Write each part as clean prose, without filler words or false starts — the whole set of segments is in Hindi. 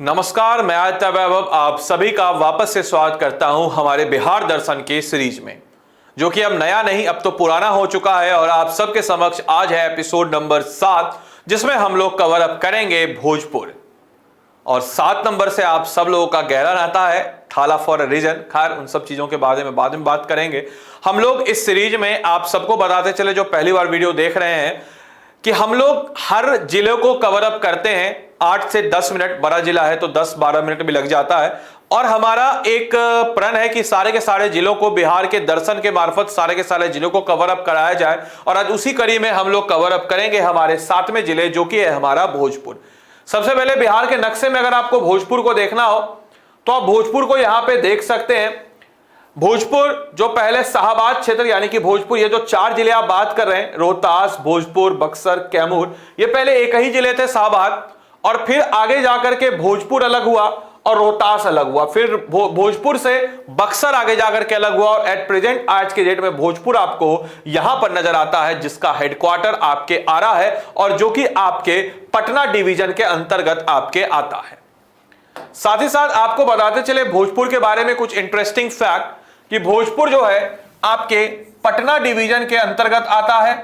नमस्कार, मैं आदित्य वैभव आप सभी का वापस से स्वागत करता हूं हमारे बिहार दर्शन के सीरीज में, जो कि अब नया नहीं अब तो पुराना हो चुका है। और आप सबके समक्ष आज है एपिसोड नंबर 7, जिसमें हम लोग कवर अप करेंगे भोजपुर। और 7 नंबर से आप सब लोगों का गहरा नाता है, थाला फॉर अ रीजन। खैर, उन सब चीजों के बारे में बाद में बात करेंगे। हम लोग इस सीरीज में आप सबको बताते चले, जो पहली बार वीडियो देख रहे हैं, कि हम लोग हर जिले को कवर अप करते हैं 8 से 10 मिनट। बड़ा जिला है तो 10-12 मिनट भी लग जाता है। और हमारा एक प्रण है कि सारे के सारे जिलों को बिहार के दर्शन के मार्फत सारे के सारे जिलों को कवर अप कराया जाए। और आज उसी कड़ी में हम लोग कवर अप करेंगे हमारे 7वें जिले, जो कि है हमारा भोजपुर। सबसे पहले बिहार के नक्शे में अगर आपको भोजपुर को देखना हो तो आप भोजपुर को यहां पे देख सकते हैं। भोजपुर जो पहले शाहबाद क्षेत्र, यानी कि भोजपुर, ये जो 4 जिले आप बात कर रहे हैं, रोहतास, भोजपुर, बक्सर, कैमूर, ये पहले एक ही जिले थे, शाहबाद। और फिर आगे जाकर के भोजपुर अलग हुआ और रोहतास अलग हुआ। फिर भोजपुर से बक्सर आगे जाकर के अलग हुआ। और एट प्रेजेंट आज के डेट में भोजपुर आपको यहां पर नजर आता है, जिसका हेडक्वार्टर आपके आरा है और जो कि आपके पटना डिवीजन के अंतर्गत आपके आता है। साथ ही साथ आपको बताते चले भोजपुर के बारे में कुछ इंटरेस्टिंग फैक्ट, कि भोजपुर जो है आपके पटना डिवीजन के अंतर्गत आता है।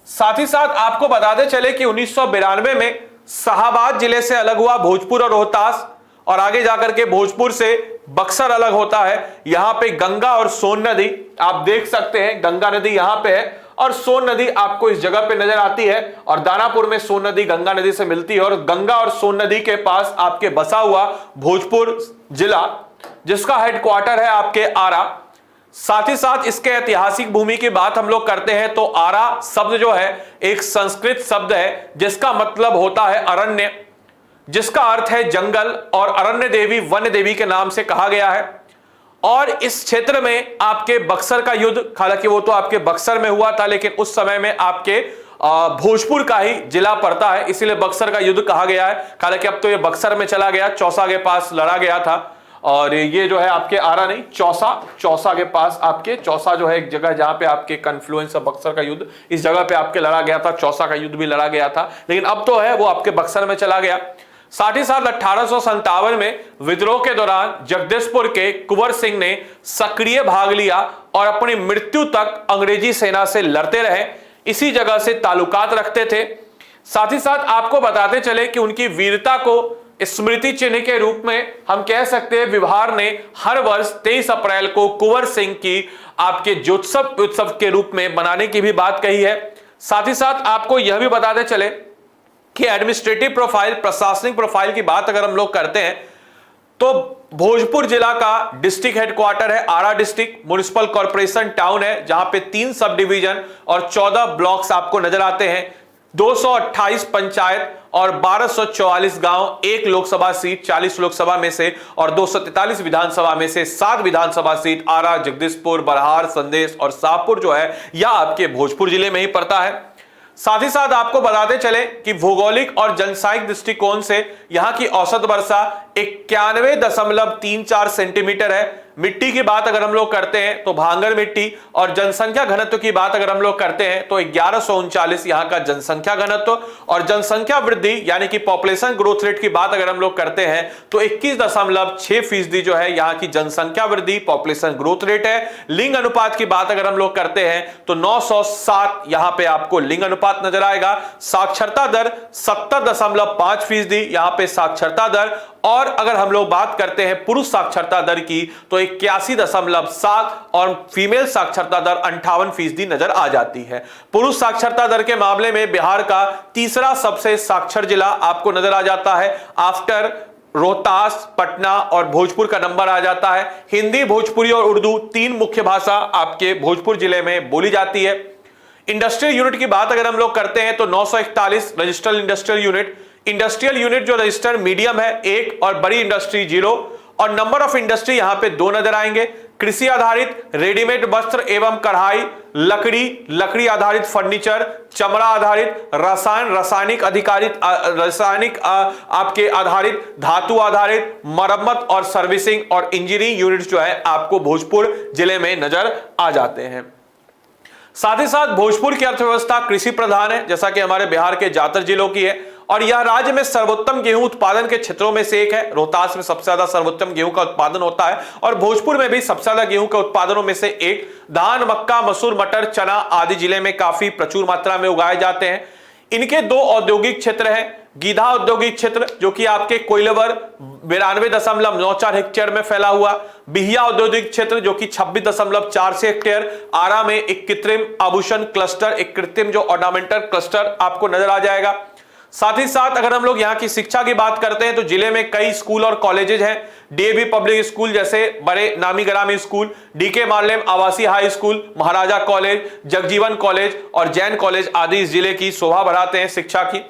साथ ही साथ आपको बताते चले कि 1992 में शाहबाद जिले से अलग हुआ भोजपुर और रोहतास, और आगे जाकर के भोजपुर से बक्सर अलग होता है। यहां पे गंगा और सोन नदी आप देख सकते हैं, गंगा नदी यहां पे है और सोन नदी आपको इस जगह पे नजर आती है। और दानापुर में सोन नदी गंगा नदी से मिलती है। और गंगा और सोन नदी के पास आपके बसा हुआ भोजपुर जिला, जिसका हेडक्वार्टर है आपके आरा। साथ ही साथ इसके ऐतिहासिक भूमि की बात हम लोग करते हैं तो आरा शब्द जो है एक संस्कृत शब्द है, जिसका मतलब होता है अरण्य, जिसका अर्थ है जंगल। और अरण्य देवी वन्य देवी के नाम से कहा गया है। और इस क्षेत्र में आपके बक्सर का युद्ध, हालांकि वो तो आपके बक्सर में हुआ था, लेकिन उस समय में आपके भोजपुर का ही जिला पड़ता है, इसीलिए बक्सर का युद्ध कहा गया है। हालांकि अब तो ये बक्सर में चला गया, चौसा के पास लड़ा गया था। और ये जो है आपके आरा नहीं, चौसा के पास आपके, चौसा जो है एक जगह जहां पे आपके कन्फ्लुएंस ऑफ बक्सर का युद्ध, इस जगह पे आपके लड़ा गया था। चौसा का युद्ध भी लड़ा गया था, लेकिन अब तो है वो आपके बक्सर में चला गया। साथ ही साथ 1857 में विद्रोह के दौरान जगदीशपुर के कुंवर सिंह ने सक्रिय भाग लिया और अपनी मृत्यु तक अंग्रेजी सेना से लड़ते रहे, इसी जगह से ताल्लुकात रखते थे। साथ ही साथ आपको बताते चले कि उनकी वीरता को स्मृति चिन्ह के रूप में हम कह सकते हैं विभाग ने हर वर्ष 23 अप्रैल को कुंवर सिंह की आपके ज्योत्सव उत्सव के रूप में मनाने की भी बात कही है। साथ ही साथ आपको यह भी बताते चले कि एडमिनिस्ट्रेटिव प्रोफाइल, प्रशासनिक प्रोफाइल की बात अगर हम लोग करते हैं तो भोजपुर जिला का डिस्ट्रिक्ट हेडक्वार्टर है आरा डिस्ट्रिक्ट। म्युनिसिपल कॉर्पोरेशन टाउन है, जहां पे 3 सब डिवीजन और 14 ब्लॉक्स आपको नजर आते हैं। 228 पंचायत और 1244 गांव, 1 लोकसभा सीट 40 लोकसभा में से और 243 विधानसभा में से 7 विधानसभा सीट आरा, जगदीशपुर, बरहार, संदेश और शाहपुर जो है यह आपके भोजपुर जिले में ही पड़ता है। साथ ही साथ आपको बताते चले कि भौगोलिक और जनसांख्यिक दृष्टिकोण से यहां की औसत वर्षा 91.34 सेंटीमीटर है। मिट्टी की बात अगर हम लोग करते हैं तो भांगर मिट्टी, और जनसंख्या घनत्व की बात अगर हम लोग करते हैं तो 1139 यहां का जनसंख्या घनत्व। और जनसंख्या वृद्धि यानी कि पॉपुलेशन ग्रोथ रेट की बात अगर हम लोग करते हैं तो 21.6% जो है यहां की जनसंख्या वृद्धि, पॉपुलेशन ग्रोथ रेट है। लिंग अनुपात की बात अगर हम लोग करते हैं तो 907 यहां पे आपको लिंग अनुपात नजर आएगा। साक्षरता दर 70.5% यहां पे साक्षरता दर। और अगर हम लोग बात करते हैं पुरुष साक्षरता दर की तो 81.7 और फीमेल साक्षरता दर 58% नजर आ जाती है। पुरुष साक्षरता दर के मामले में बिहार का तीसरा सबसे साक्षर जिला आपको नजर आ जाता है। आफ्टर रोहतास, पटना और भोजपुर का नंबर आ जाता है। हिंदी, भोजपुरी और उर्दू 3 मुख्य भाषा आपके भोजपुर जिले में बोली जाती है। इंडस्ट्रियल यूनिट की बात अगर हम लोग करते हैं तो 941 registered industrial unit. Industrial unit जो रजिस्टर्ड मीडियम है 1 और बड़ी इंडस्ट्री 0। और नंबर ऑफ इंडस्ट्री यहां पे 2 नजर आएंगे। कृषि आधारित रेडीमेड वस्त्र एवं कढ़ाई, लकड़ी आधारित फर्नीचर, चमड़ा आधारित, रासायनिक आपके आधारित, धातु आधारित, मरम्मत और सर्विसिंग और इंजीनियरिंग यूनिट्स जो है आपको भोजपुर जिले में नजर आ जाते हैं। साथ ही साथ भोजपुर की अर्थव्यवस्था कृषि प्रधान है, जैसा कि हमारे बिहार के ज्यादातर जिलों की है। और यह राज्य में सर्वोत्तम गेहूं उत्पादन के क्षेत्रों में से एक है। रोहतास में सबसे ज्यादा सर्वोत्तम गेहूं का उत्पादन होता है और भोजपुर में भी सबसे ज्यादा गेहूं के उत्पादनों में से एक। धान, मक्का, मसूर, मटर, चना आदि जिले में काफी प्रचुर मात्रा में उगाए जाते हैं। इनके दो औद्योगिक क्षेत्र है। गीधा औद्योगिक क्षेत्र जो कि आपके कोइलवर 92.94 हेक्टेयर में फैला हुआ, बिहिया औद्योगिक क्षेत्र जो कि 26.46 हेक्टेयर, आरा में एक कृत्रिम आभूषण क्लस्टर, एक कृत्रिम जो ऑर्नामेंटल क्लस्टर आपको नजर आ जाएगा। साथ ही साथ अगर हम लोग यहाँ की शिक्षा की बात करते हैं तो जिले में कई स्कूल और कॉलेजेस हैं। डीएवी पब्लिक स्कूल जैसे बड़े नामी गिरामी स्कूल, डीके मार्लेम आवासीय हाई स्कूल, महाराजा कॉलेज, जगजीवन कॉलेज और जैन कॉलेज आदि इस जिले की शोभा बढ़ाते हैं शिक्षा की।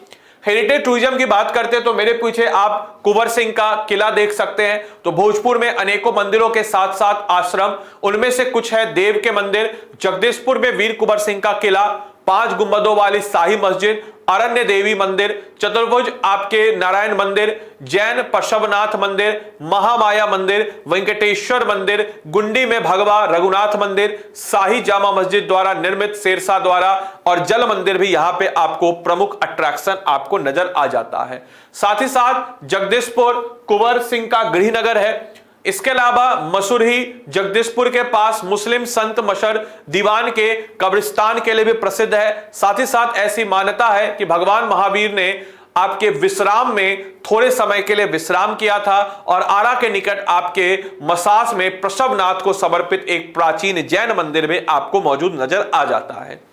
हेरिटेज टूरिज्म की बात करते हैं तो मेरे पीछे आप कुंवर सिंह का किला देख सकते हैं। तो भोजपुर में अनेकों मंदिरों के साथ साथ आश्रम, उनमें से कुछ है देव के मंदिर, जगदीशपुर में वीर कुंवर सिंह का किला, 5 गुंबदों वाली शाही मस्जिद, अरण्य देवी मंदिर, चतुर्भुज आपके नारायण मंदिर, जैन पशवनाथ मंदिर, महामाया मंदिर, वेंकटेश्वर मंदिर, गुंडी में भगवा रघुनाथ मंदिर, शाही जामा मस्जिद द्वारा निर्मित शेरशाह द्वारा और जल मंदिर भी यहां पे आपको प्रमुख अट्रैक्शन आपको नजर आ जाता है। साथ ही साथ जगदीशपुर कुंवर सिंह का गृहनगर है। इसके अलावा मसूरी जगदीशपुर के पास मुस्लिम संत मशर दीवान के कब्रिस्तान के लिए भी प्रसिद्ध है। साथ ही साथ ऐसी मान्यता है कि भगवान महावीर ने आपके विश्राम में थोड़े समय के लिए विश्राम किया था और आरा के निकट आपके मसास में प्रसवनाथ को समर्पित एक प्राचीन जैन मंदिर भी आपको मौजूद नजर आ जाता है।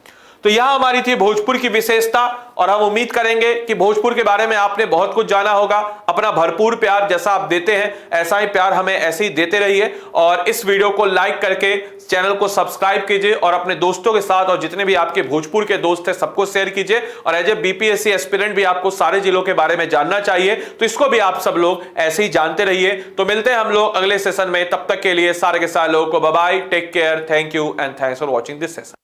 तो यह हमारी थी भोजपुर की विशेषता और हम उम्मीद करेंगे कि भोजपुर के बारे में आपने बहुत कुछ जाना होगा। अपना भरपूर प्यार जैसा आप देते हैं ऐसा ही प्यार हमें ऐसे ही देते रहिए और इस वीडियो को लाइक करके चैनल को सब्सक्राइब कीजिए और अपने दोस्तों के साथ और जितने भी आपके भोजपुर के दोस्त हैं सबको शेयर कीजिए। और एज ए बीपीएससी एस्पिरेंट भी आपको सारे जिलों के बारे में जानना चाहिए तो इसको भी आप सब लोग ऐसे ही जानते रहिए। तो मिलते हैं हम लोग अगले सेशन में, तब तक के लिए सारे के सारे लोगों को bye bye, take care, thank you and thanks for watching this session.